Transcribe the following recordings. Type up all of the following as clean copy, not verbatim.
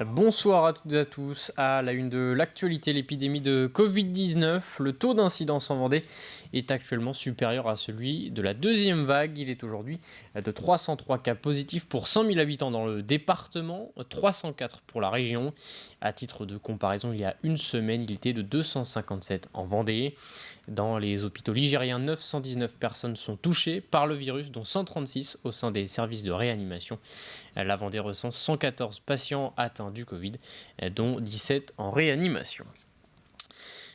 Bonsoir à toutes et à tous. À la une de l'actualité, l'épidémie de Covid-19. Le taux d'incidence en Vendée est actuellement supérieur à celui de la deuxième vague. Il est aujourd'hui de 303 cas positifs pour 100 000 habitants dans le département, 304 pour la région. À titre de comparaison, il y a une semaine, il était de 257 en Vendée. Dans les hôpitaux ligériens, 919 personnes sont touchées par le virus, dont 136 au sein des services de réanimation. La Vendée recense 114 patients atteints du Covid, dont 17 en réanimation.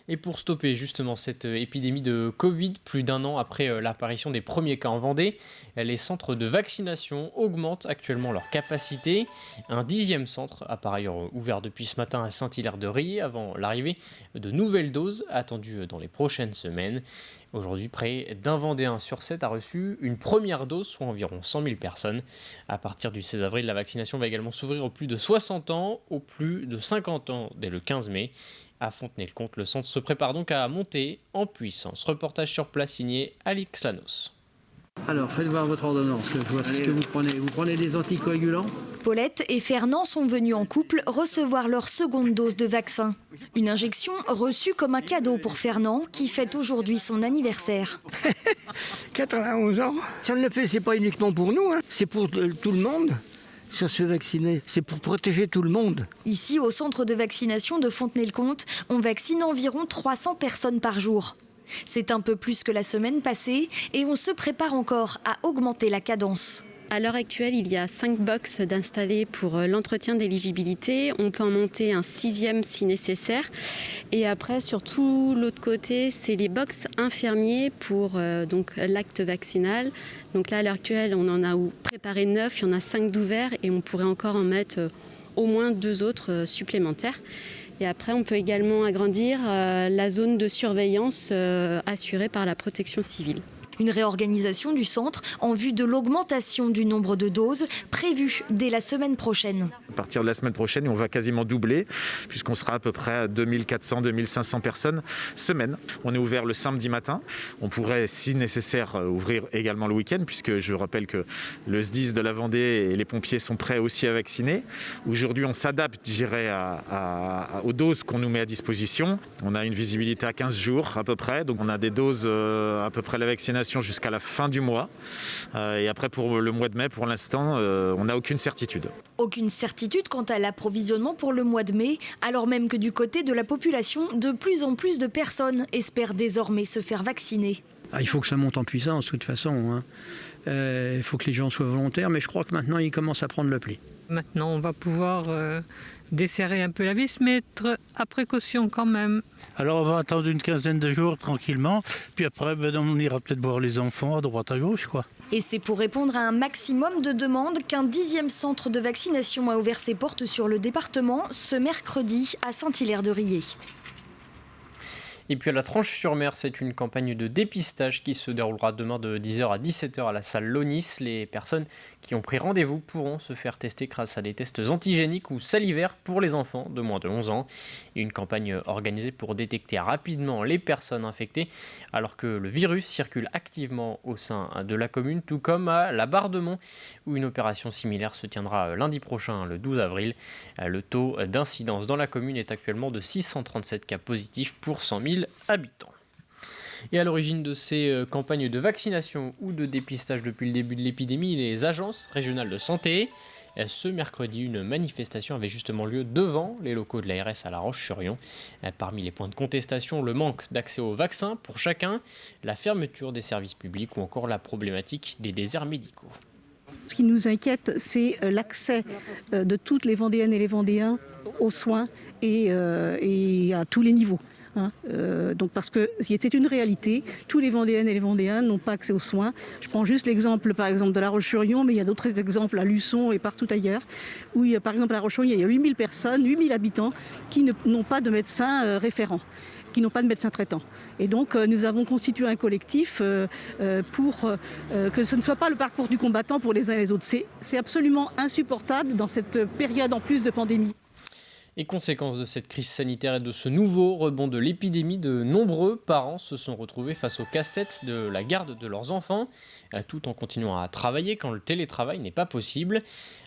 Et pour stopper justement cette épidémie de Covid, plus d'un an après l'apparition des premiers cas en Vendée, les centres de vaccination augmentent actuellement leur capacité. Un 10e centre a par ailleurs ouvert depuis ce matin à Saint-Hilaire-de-Riez avant l'arrivée de nouvelles doses attendues dans les prochaines semaines. Aujourd'hui, près d'un Vendéen sur 7 a reçu une première dose, soit environ 100 000 personnes. À partir du 16 avril, la vaccination va également s'ouvrir aux plus de 60 ans, aux plus de 50 ans dès le 15 mai. À Fontenay-le-Comte, le centre se prépare donc à monter en puissance. Reportage sur place signé Alix Lanos. Alors, faites voir votre ordonnance, je vois ce que vous prenez. Vous prenez des anticoagulants ? Paulette et Fernand sont venus en couple recevoir leur seconde dose de vaccin. Une injection reçue comme un cadeau pour Fernand, qui fête aujourd'hui son anniversaire. 91 ans. Si on le fait, c'est pas uniquement pour nous, c'est pour tout le monde. Si on se fait vacciner, c'est pour protéger tout le monde. Ici, au centre de vaccination de Fontenay-le-Comte, on vaccine environ 300 personnes par jour. C'est un peu plus que la semaine passée et on se prépare encore à augmenter la cadence. À l'heure actuelle, il y a 5 box d'installés pour l'entretien d'éligibilité. On peut en monter un 6e si nécessaire. Et après, sur tout l'autre côté, c'est les box infirmiers pour donc l'acte vaccinal. Donc là, à l'heure actuelle, on en a préparé 9, il y en a 5 d'ouverts et on pourrait encore en mettre au moins 2 autres supplémentaires. Et après, on peut également agrandir la zone de surveillance assurée par la protection civile. Une réorganisation du centre en vue de l'augmentation du nombre de doses prévues dès la semaine prochaine. À partir de la semaine prochaine, on va quasiment doubler puisqu'on sera à peu près à 2400, 2500 personnes semaine. On est ouvert le samedi matin. On pourrait, si nécessaire, ouvrir également le week-end puisque je rappelle que le SDIS de la Vendée et les pompiers sont prêts aussi à vacciner. Aujourd'hui, on s'adapte, je dirais, aux doses qu'on nous met à disposition. On a une visibilité à 15 jours à peu près. Donc on a des doses à peu près la vaccination jusqu'à la fin du mois. Et après, pour le mois de mai, pour l'instant, on n'a aucune certitude. Aucune certitude quant à l'approvisionnement pour le mois de mai, alors même que du côté de la population, de plus en plus de personnes espèrent désormais se faire vacciner. Il faut que ça monte en puissance, de toute façon. Il faut que les gens soient volontaires, mais je crois que maintenant, ils commencent à prendre le pli. Maintenant, on va pouvoir desserrer un peu la vis, mais être à précaution quand même. Alors on va attendre une quinzaine de jours tranquillement, puis après on ira peut-être voir les enfants à droite à gauche, quoi. Et c'est pour répondre à un maximum de demandes qu'un 10e centre de vaccination a ouvert ses portes sur le département ce mercredi à Saint-Hilaire-de-Riez. Et puis à la Tranche-sur-Mer, c'est une campagne de dépistage qui se déroulera demain de 10h à 17h à la salle Lonis. Les personnes qui ont pris rendez-vous pourront se faire tester grâce à des tests antigéniques ou salivaires pour les enfants de moins de 11 ans. Une campagne organisée pour détecter rapidement les personnes infectées alors que le virus circule activement au sein de la commune, tout comme à la Barre-de-Mont où une opération similaire se tiendra lundi prochain, le 12 avril. Le taux d'incidence dans la commune est actuellement de 637 cas positifs pour 100 000 habitants. Et à l'origine de ces campagnes de vaccination ou de dépistage depuis le début de l'épidémie, les agences régionales de santé. Ce mercredi, une manifestation avait justement lieu devant les locaux de l'ARS à La Roche-sur-Yon. Parmi les points de contestation, le manque d'accès aux vaccins pour chacun, la fermeture des services publics ou encore la problématique des déserts médicaux. Ce qui nous inquiète, c'est l'accès de toutes les Vendéennes et les Vendéens aux soins et à tous les niveaux. Donc parce que c'est une réalité, tous les Vendéennes et les Vendéens n'ont pas accès aux soins. Je prends juste l'exemple par exemple de La Roche-sur-Yon, mais il y a d'autres exemples à Luçon et partout ailleurs, où par exemple à La Roche-sur-Yon, il y a 8000 personnes, 8000 habitants qui n'ont pas de médecin référent, qui n'ont pas de médecin traitant. Et donc nous avons constitué un collectif pour que ce ne soit pas le parcours du combattant pour les uns et les autres. C'est absolument insupportable dans cette période en plus de pandémie. Et conséquence de cette crise sanitaire et de ce nouveau rebond de l'épidémie, de nombreux parents se sont retrouvés face au casse-tête de la garde de leurs enfants, tout en continuant à travailler quand le télétravail n'est pas possible.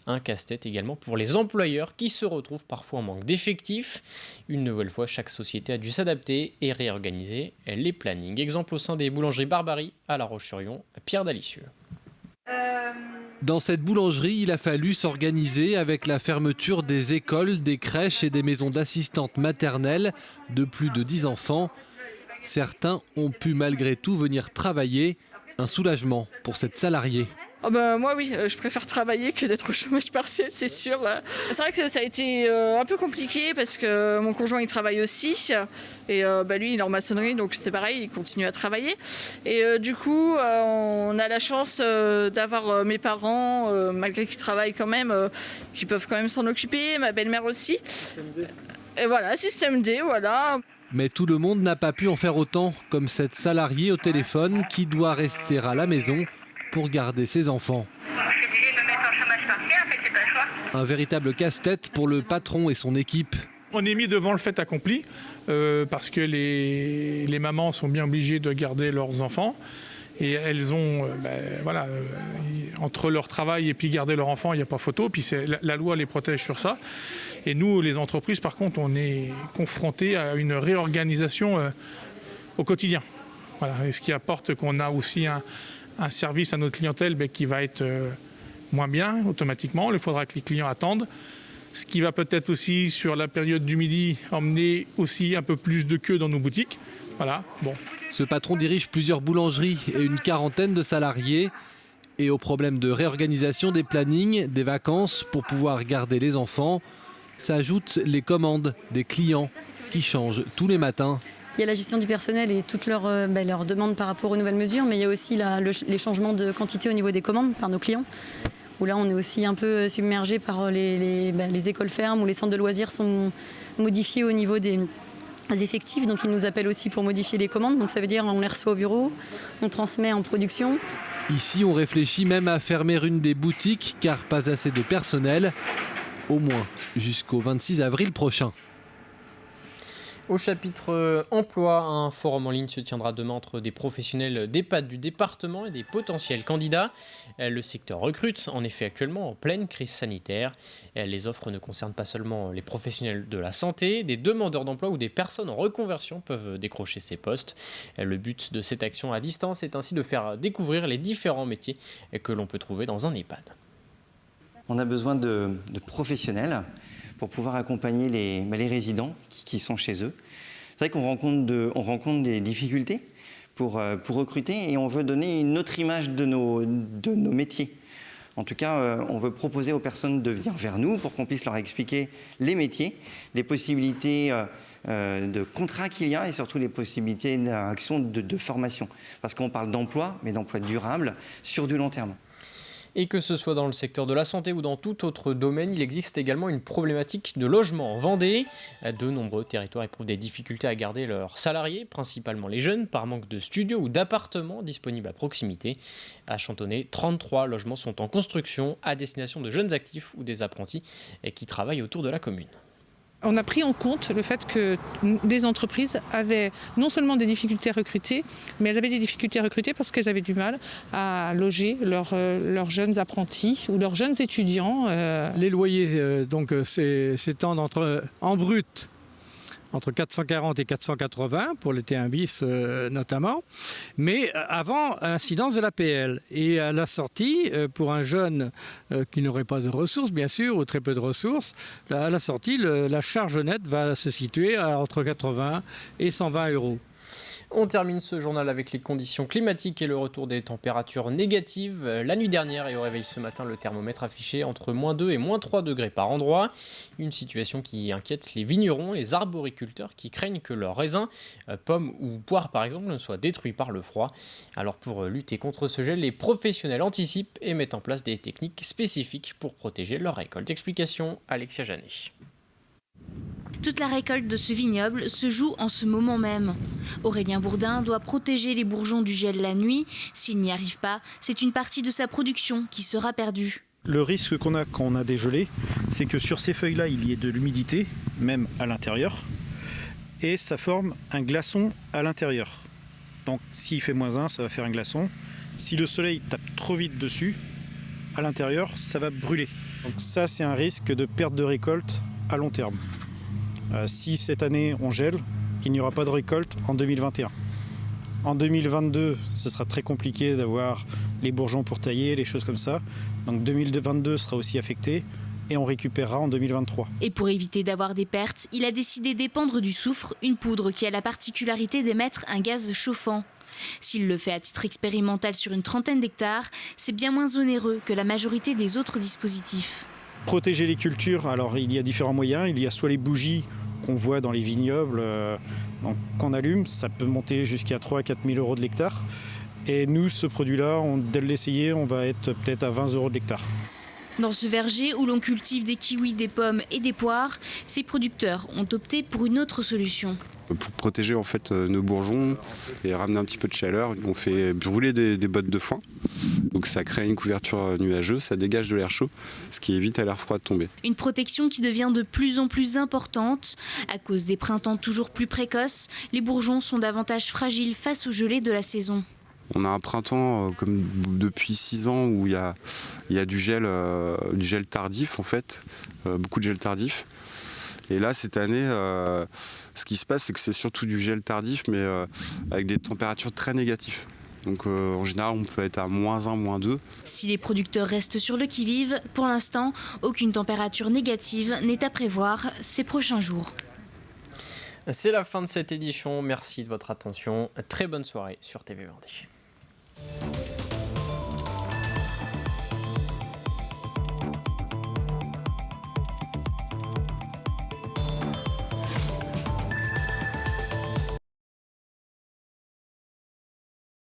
Un casse-tête également pour les employeurs qui se retrouvent parfois en manque d'effectifs. Une nouvelle fois, chaque société a dû s'adapter et réorganiser les plannings. Exemple au sein des boulangeries Barbarie à La Roche-sur-Yon, Pierre Dalicieux. Dans cette boulangerie, il a fallu s'organiser avec la fermeture des écoles, des crèches et des maisons d'assistantes maternelles de plus de 10 enfants. Certains ont pu malgré tout venir travailler. Un soulagement pour cette salariée. Moi oui, je préfère travailler que d'être au chômage partiel, c'est sûr. C'est vrai que ça a été un peu compliqué parce que mon conjoint il travaille aussi et lui il est en maçonnerie donc c'est pareil, il continue à travailler. Et du coup on a la chance d'avoir mes parents, malgré qu'ils travaillent quand même, qui peuvent quand même s'en occuper, ma belle-mère aussi. Et voilà, système D, voilà. Mais tout le monde n'a pas pu en faire autant, comme cette salariée au téléphone qui doit rester à la maison pour garder ses enfants. Un véritable casse-tête pour le patron et son équipe. On est mis devant le fait accompli parce que les mamans sont bien obligées de garder leurs enfants et elles ont, entre leur travail et puis garder leur enfant, il n'y a pas photo, puis la loi les protège sur ça. Et nous, les entreprises, par contre, on est confrontés à une réorganisation au quotidien. Voilà. Et ce qui apporte qu'on a aussi un service à notre clientèle qui va être moins bien automatiquement. Il faudra que les clients attendent. Ce qui va peut-être aussi, sur la période du midi, emmener aussi un peu plus de queue dans nos boutiques. Voilà. Bon. Ce patron dirige plusieurs boulangeries et une quarantaine de salariés. Et au problème de réorganisation des plannings, des vacances pour pouvoir garder les enfants, s'ajoutent les commandes des clients qui changent tous les matins. Il y a la gestion du personnel et toutes leurs demandes par rapport aux nouvelles mesures, mais il y a aussi les changements de quantité au niveau des commandes par nos clients, où là on est aussi un peu submergé par les écoles fermes, où les centres de loisirs sont modifiés au niveau des effectifs, donc ils nous appellent aussi pour modifier les commandes, donc ça veut dire on les reçoit au bureau, on transmet en production. Ici on réfléchit même à fermer une des boutiques car pas assez de personnel, au moins jusqu'au 26 avril prochain. Au chapitre emploi, un forum en ligne se tiendra demain entre des professionnels d'EHPAD du département et des potentiels candidats. Le secteur recrute en effet actuellement en pleine crise sanitaire. Les offres ne concernent pas seulement les professionnels de la santé, des demandeurs d'emploi ou des personnes en reconversion peuvent décrocher ces postes. Le but de cette action à distance est ainsi de faire découvrir les différents métiers que l'on peut trouver dans un EHPAD. On a besoin de professionnels pour pouvoir accompagner les résidents qui sont chez eux. C'est vrai qu'on rencontre des difficultés pour recruter et on veut donner une autre image de nos métiers. En tout cas, on veut proposer aux personnes de venir vers nous pour qu'on puisse leur expliquer les métiers, les possibilités de contrats qu'il y a et surtout les possibilités d'action de formation. Parce qu'on parle d'emploi, mais d'emploi durable sur du long terme. Et que ce soit dans le secteur de la santé ou dans tout autre domaine, il existe également une problématique de logement en Vendée. De nombreux territoires éprouvent des difficultés à garder leurs salariés, principalement les jeunes, par manque de studios ou d'appartements disponibles à proximité. À Chantonnay, 33 logements sont en construction à destination de jeunes actifs ou des apprentis qui travaillent autour de la commune. On a pris en compte le fait que les entreprises avaient non seulement des difficultés à recruter, mais elles avaient des difficultés à recruter parce qu'elles avaient du mal à loger leurs jeunes apprentis ou leurs jeunes étudiants. Les loyers s'étendent en brut entre 440 et 480 pour les T1 bis notamment, mais avant l'incidence de l'APL. Et à la sortie, pour un jeune qui n'aurait pas de ressources, bien sûr, ou très peu de ressources, à la sortie, la charge nette va se situer entre 80 et 120 €. On termine ce journal avec les conditions climatiques et le retour des températures négatives. La nuit dernière et au réveil ce matin, le thermomètre affichait entre -2 et -3 degrés par endroit. Une situation qui inquiète les vignerons, les arboriculteurs qui craignent que leurs raisins, pommes ou poires par exemple, ne soient détruits par le froid. Alors pour lutter contre ce gel, les professionnels anticipent et mettent en place des techniques spécifiques pour protéger leur récolte. Explication, Alexia Janet. Toute la récolte de ce vignoble se joue en ce moment même. Aurélien Bourdin doit protéger les bourgeons du gel la nuit. S'il n'y arrive pas, c'est une partie de sa production qui sera perdue. Le risque qu'on a quand on a dégelé, c'est que sur ces feuilles-là, il y ait de l'humidité même à l'intérieur, et ça forme un glaçon à l'intérieur. Donc s'il fait -1, ça va faire un glaçon. Si le soleil tape trop vite dessus, à l'intérieur, ça va brûler. Donc ça, c'est un risque de perte de récolte à long terme. Si cette année on gèle, il n'y aura pas de récolte en 2021. En 2022, ce sera très compliqué d'avoir les bourgeons pour tailler, les choses comme ça. Donc 2022 sera aussi affecté et on récupérera en 2023. Et pour éviter d'avoir des pertes, il a décidé d'épandre du soufre, une poudre qui a la particularité d'émettre un gaz chauffant. S'il le fait à titre expérimental sur une trentaine d'hectares, c'est bien moins onéreux que la majorité des autres dispositifs. Protéger les cultures, alors il y a différents moyens. Il y a soit les bougies qu'on voit dans les vignobles, qu'on allume, ça peut monter jusqu'à 3 à 4 000 euros de l'hectare. Et nous, ce produit-là, dès l'essayer, on va être peut-être à 20 euros de l'hectare. Dans ce verger où l'on cultive des kiwis, des pommes et des poires, ces producteurs ont opté pour une autre solution. Pour protéger en fait nos bourgeons et ramener un petit peu de chaleur, on fait brûler des bottes de foin. Donc ça crée une couverture nuageuse, ça dégage de l'air chaud, ce qui évite à l'air froid de tomber. Une protection qui devient de plus en plus importante. À cause des printemps toujours plus précoces, les bourgeons sont davantage fragiles face aux gelées de la saison. On a un printemps comme depuis 6 ans où il y a du gel tardif en fait, beaucoup de gel tardif. Et là cette année, ce qui se passe c'est que c'est surtout du gel tardif mais avec des températures très négatives. Donc en général on peut être à -1, -2. Si les producteurs restent sur le qui-vive, pour l'instant, aucune température négative n'est à prévoir ces prochains jours. C'est la fin de cette édition, merci de votre attention, très bonne soirée sur TV Vendée.